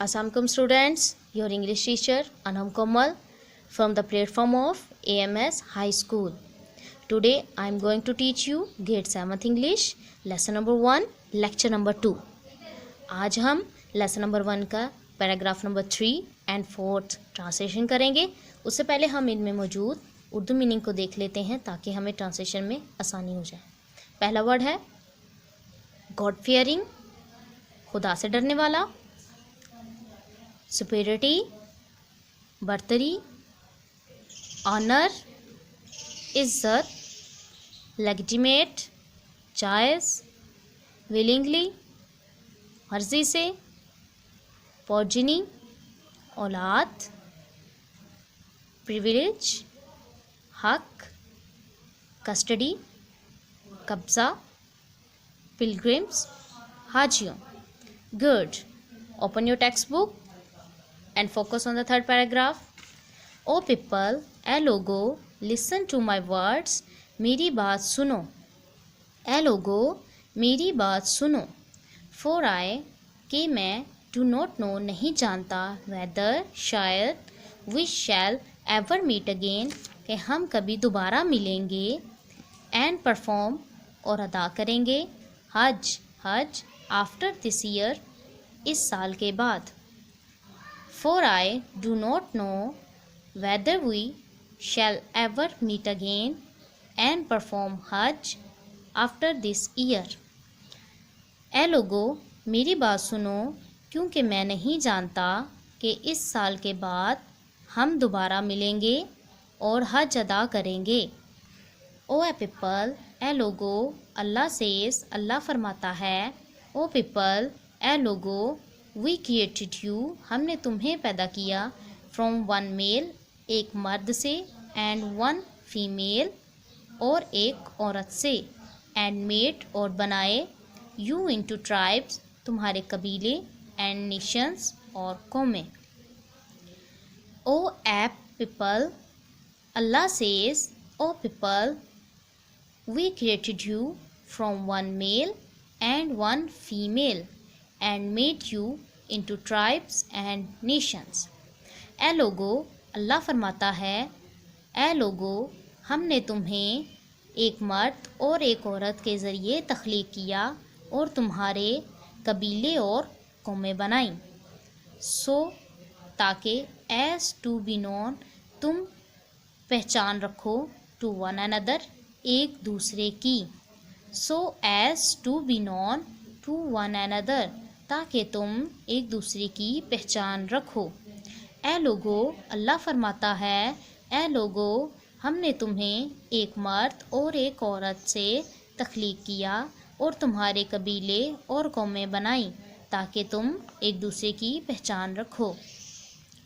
Assalamualaikum students, your English teacher Anam Komal from the platform of AMS High School. Today I am going to teach you grade 7th English lesson number 1 lecture number 2. आज हम lesson number 1 का paragraph number 3 and 4th translation करेंगे. उससे पहले हम इनमें मौजूद Urdu meaning को देख लेते हैं ताकि हमें ट्रांसलेशन में आसानी हो जाए. पहला वर्ड है गॉड फियरिंग, खुदा से डरने वाला. सुपेरिटी, बर्तरी. ऑनर, इज्जत. लेजिटिमेट, जायज़. विलिंगली, मर्जी से. पॉर्जिनी, औलाद. प्रिविलेज, हक. कस्टडी, कब्ज़ा. पिलग्रिम्स, हाजियों. Good. Open your textbook and focus on the third paragraph. O people, A logo, listen to my words, मेरी बात सुनो. ए लोगो, मेरी बात सुनो. For I, कि मैं, do not know, नहीं जानता, whether, शायद, we shall ever meet again, कि हम कभी दोबारा मिलेंगे, and perform, और अदा करेंगे, हज, after this year, इस साल के बाद. For I do not know whether we shall ever meet again and perform Hajj after this year. ए लोगो, मेरी बात सुनो, क्योंकि मैं नहीं जानता कि इस साल के बाद हम दोबारा मिलेंगे और हज अदा करेंगे. ओ ए पीपल, ए लोगो, अल्लाह सेज, अल्लाह फरमाता है. ओ पीपल, ए लोगो, वी क्रिएटेड यू, हमने तुम्हें पैदा किया. फ्रॉम वन मेल, एक मर्द से. एंड वन फीमेल, और एक औरत से. एंड मेड, और बनाए. यू इनटू ट्राइब्स, तुम्हारे कबीले. एंड नेशंस, और कौमें. O ye people, Allah says, O people, we created you from one male and one female and made you into tribes and nations. ए लोगो, अल्लाह फरमाता है, ए लोगो, हमने तुम्हें एक मर्द और एक औरत के ज़रिए तख्लीक किया और तुम्हारे कबीले और कौमें बनाई. सो, ताकि, एज टू बी नोन, तुम पहचान रखो. टू वन अनदर, एक दूसरे की. So as to be known to one another, ताकि तुम एक दूसरे की पहचान रखो. ए लोगो, अल्लाह फरमाता है, ए लोगो, हमने तुम्हें एक मर्द और एक औरत से तख्लीक किया और तुम्हारे कबीले और कौमें बनाई ताकि तुम एक दूसरे की पहचान रखो.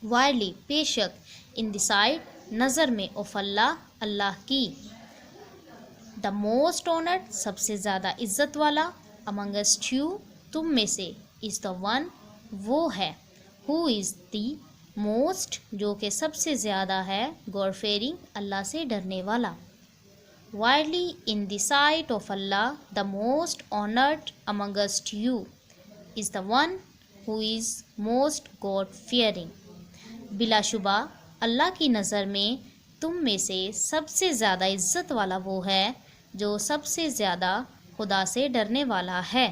वायरली, बेशक. इन द साइट, नज़र में. ऑफ अल्लाह, अल्लाह की. द मोस्ट ऑनर्ड, सबसे ज़्यादा इज़्ज़त वाला. अमंगस्ट यू, तुम में से. इज़ द वन, वो है. हु इज़ दी मोस्ट, जो कि सबसे ज़्यादा है. गॉड फेयरिंग, अल्लाह से डरने वाला. Verily, in the sight of Allah, the most honoured amongst you is the one who is most god fearing. बिलाशुबा, अल्लाह की नज़र में तुम में से सबसे ज़्यादा इज़्ज़त वाला वो है जो सबसे ज़्यादा खुदा से डरने वाला है.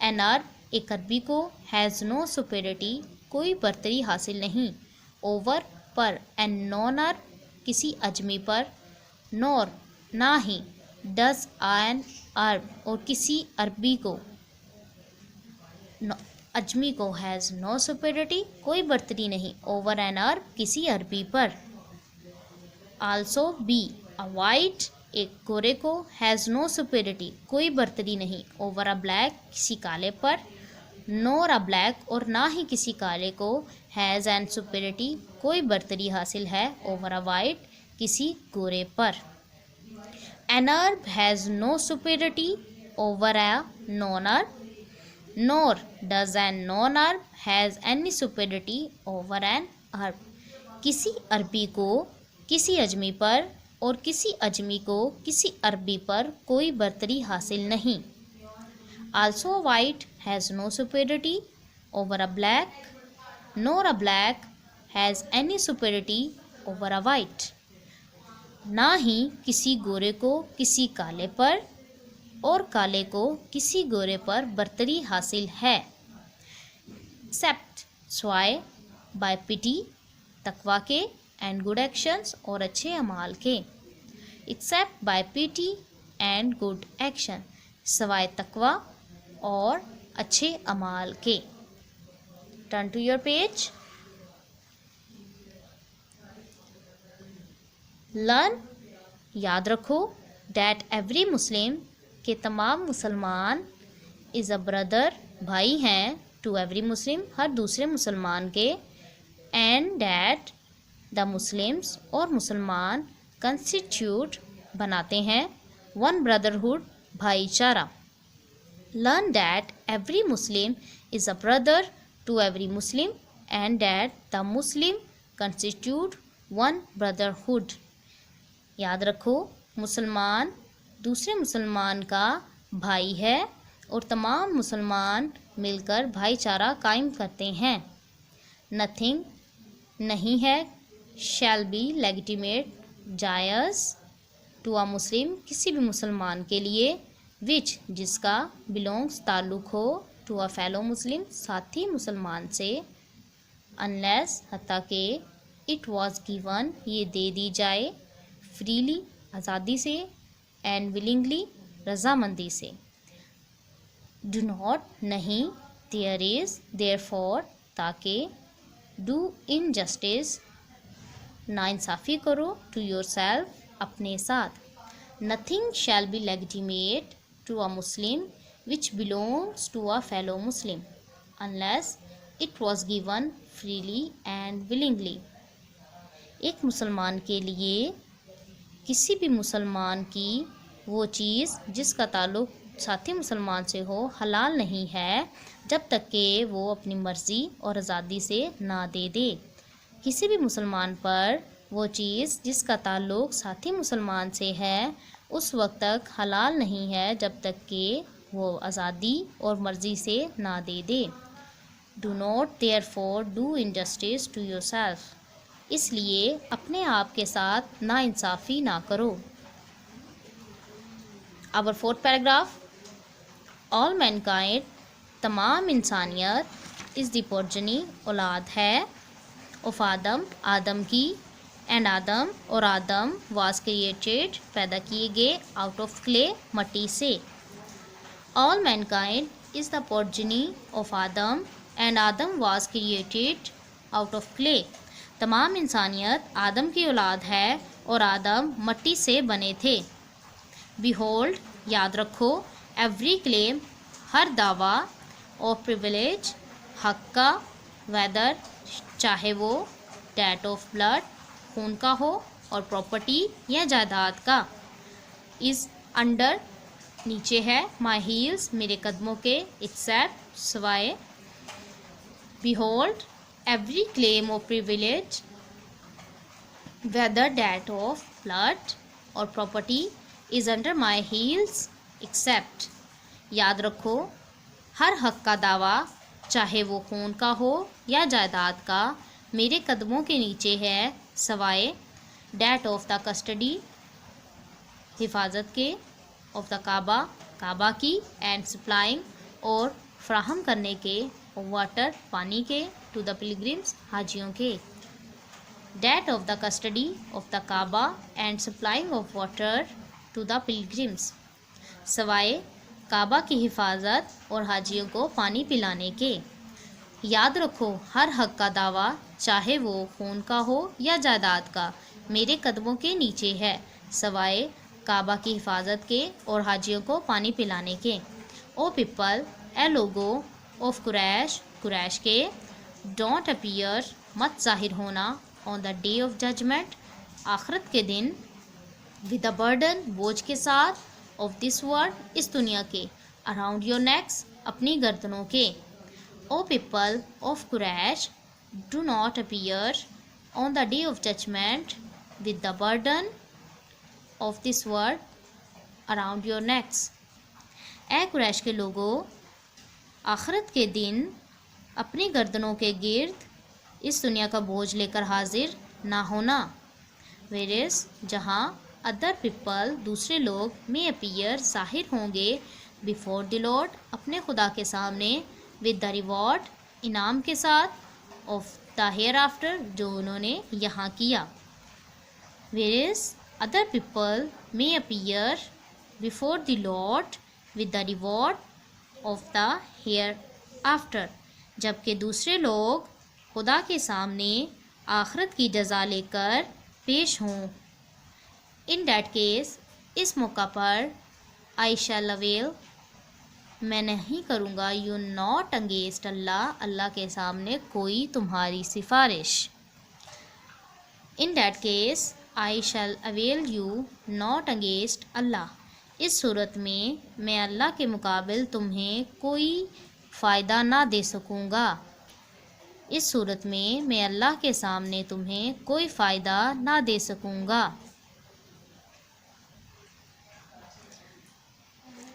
एन अरब, एक अरबी को. हैज़ नो सुपेरिटी, कोई बर्तरी हासिल नहीं. ओवर, पर. एंड नॉन अरब, किसी अजमी पर. नॉर, ना ही. डज एन अरब, और किसी अरबी को, अजमी को. हैज़ नो सुपेरिटी, कोई बर्तरी नहीं. ओवर एन अरब, किसी अरबी पर. Also, B. अ वाइट, एक गोरे को. हैज़ नो सुपेरिटी, कोई बर्तरी नहीं. ओवर अ ब्लैक, किसी काले पर. नोर अ ब्लैक, और ना ही किसी काले को. हैज़ एन सुपेरिटी, कोई बर्तरी हासिल है. ओवर अ वाइट, किसी गोरे पर. An Arab has no superiority over a non Arab. Nor does an non Arab has any superiority over an Arab. किसी अरबी को किसी अजमी पर और किसी अजमी को किसी अरबी पर कोई बर्तरी हासिल नहीं. Also white has no superiority over a black, nor a black has any superiority over a white. ना ही किसी गोरे को किसी काले पर और काले को किसी गोरे पर बर्तरी हासिल है। एक्सेप्ट स्वाय बाय पिटी, तकवा के, एंड गुड एक्शंस और अच्छे अमाल के। Except by piety and good action, सवाए तकवा और अच्छे अमाल के। Turn to your page. Learn, याद रखो, डैट एवरी मुस्लिम, के तमाम मुसलमान, इज़ अ ब्रदर, भाई हैं, टू एवरी मुस्लिम, हर दूसरे मुसलमान के, एंड डैट द मुस्लिम्स, और मुसलमान, कंस्टिट्यूट, बनाते हैं, वन ब्रदरहुड, भाईचारा। Learn that every Muslim is a brother to every Muslim and that the Muslim constitute one brotherhood. याद रखो, मुसलमान दूसरे मुसलमान का भाई है और तमाम मुसलमान मिलकर भाईचारा कायम करते हैं। नथिंग, नहीं है, शैल बी लेगिटिमेट, जायज़, टू अ मुस्लिम, किसी भी मुसलमान के लिए, विच, जिसका, बिलोंग्स, ताल्लुक़ हो, टू अ फेलो मुस्लिम, साथी मुसलमान से, अनलेस, हत्ता के, इट वॉज गिवन, ये दे दी जाए, फ्रीली, आज़ादी से, एंड विलिंगली, रजामंदी से। डू नॉट, नहीं, देयर इज़, देयरफॉर, ताकि, डू इनजस्टिस, नाइंसाफ़ी करो, टू योर सेल्फ, अपने साथ। Nothing shall be legitimate to a Muslim which belongs to a fellow Muslim unless it was given freely and willingly. एक मुसलमान के लिए किसी भी मुसलमान की वो चीज़ जिसका ताल्लुक़ साथी मुसलमान से हो हलाल नहीं है जब तक कि वो अपनी मर्ज़ी और आज़ादी से ना दे दे। किसी भी मुसलमान पर वो चीज़ जिसका ताल्लुक़ साथी मुसलमान से है उस वक्त तक हलाल नहीं है जब तक कि वो आज़ादी और मर्ज़ी से ना दे दे। Do not therefore do injustice to yourself, इसलिए अपने आप के साथ नाइंसाफ़ी ना करो। Our fourth paragraph, all mankind, तमाम इंसानियत, इज़ द प्रोजेनी, औलाद है, ऑफ आदम, आदम की, एंड आदम, और आदम, वाज क्रिएटेड, पैदा किए गए, आउट ऑफ क्ले, मट्टी से। All Mankind is the progeny of Adam and Adam was created out of clay, तमाम इंसानियत आदम की औलाद है और आदम मट्टी से बने थे। बिहोल्ड, याद रखो, एवरी क्लेम, हर दावा, और प्रिविलेज, हक का, वेदर, चाहे वो, डेट ऑफ ब्लड, खून का हो, और प्रॉपर्टी या जायदाद का, इज़ अंडर, नीचे है, माई हील्स, मेरे कदमों के, एक्सेप्ट, सवाए। Behold, every claim of privilege, whether that of blood or property, is under my heels except, याद रखो, हर हक का दावा, चाहे वो खून का हो या जायदाद का, मेरे कदमों के नीचे है, सवाए that of the custody, हिफाजत के, of the काबा, काबा की, and supplying, और फ्राहम करने के, वाटर, पानी के, टू द पिलग्रिम्स, हाजियों के। That of the custody of the Kaaba and supplying of water to the pilgrims, सवाए काबा की हिफाजत और हाजियों को पानी पिलाने के। याद रखो, हर हक का दावा, चाहे वो खून का हो या जायदाद का, मेरे कदमों के नीचे है, सवाए काबा की हिफाजत के और हाजियों को पानी पिलाने के। ओ पीपल, ए लोगो, ऑफ कुरैश, कुरैश के, डोंट अपीयर, मत ज़ाहिर होना, on the day of judgement, आखिरत के दिन, विद अ बर्डन, बोझ के साथ, ऑफ दिस वर्ल्ड, इस दुनिया के, अराउंड योर नेक्स, अपनी गर्दनों के। O people of Quraish, do not appear on the day of judgement with the burden of this world around your necks. ए कुरैश के लोगों, आखिरत के दिन اپنی گردنوں کے گرد اس دنیا کا بوجھ لے کر حاضر نہ ہونا. whereas جہاں other people دوسرے لوگ may appear ظاہر ہوں گے before the Lord اپنے خدا کے سامنے with the reward انعام کے ساتھ of the hereafter جو انہوں نے یہاں کیا. whereas other people may appear before the Lord with the reward of the hereafter جبکہ دوسرے لوگ خدا کے سامنے آخرت کی جزا لے کر پیش ہوں. in that case اس موقع پر I shall avail میں نہیں کروں گا you not against اللہ اللہ کے سامنے کوئی تمہاری سفارش. in that case I shall avail you not against اللہ اس صورت میں اللہ کے مقابل تمہیں کوئی فائدہ نہ دے سکوں گا. اس صورت میں اللہ کے سامنے تمہیں کوئی فائدہ نہ دے سکوں گا.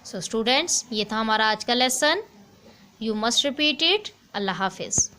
سو اسٹوڈینٹس یہ تھا ہمارا آج کا lesson. You must repeat it. اللہ حافظ.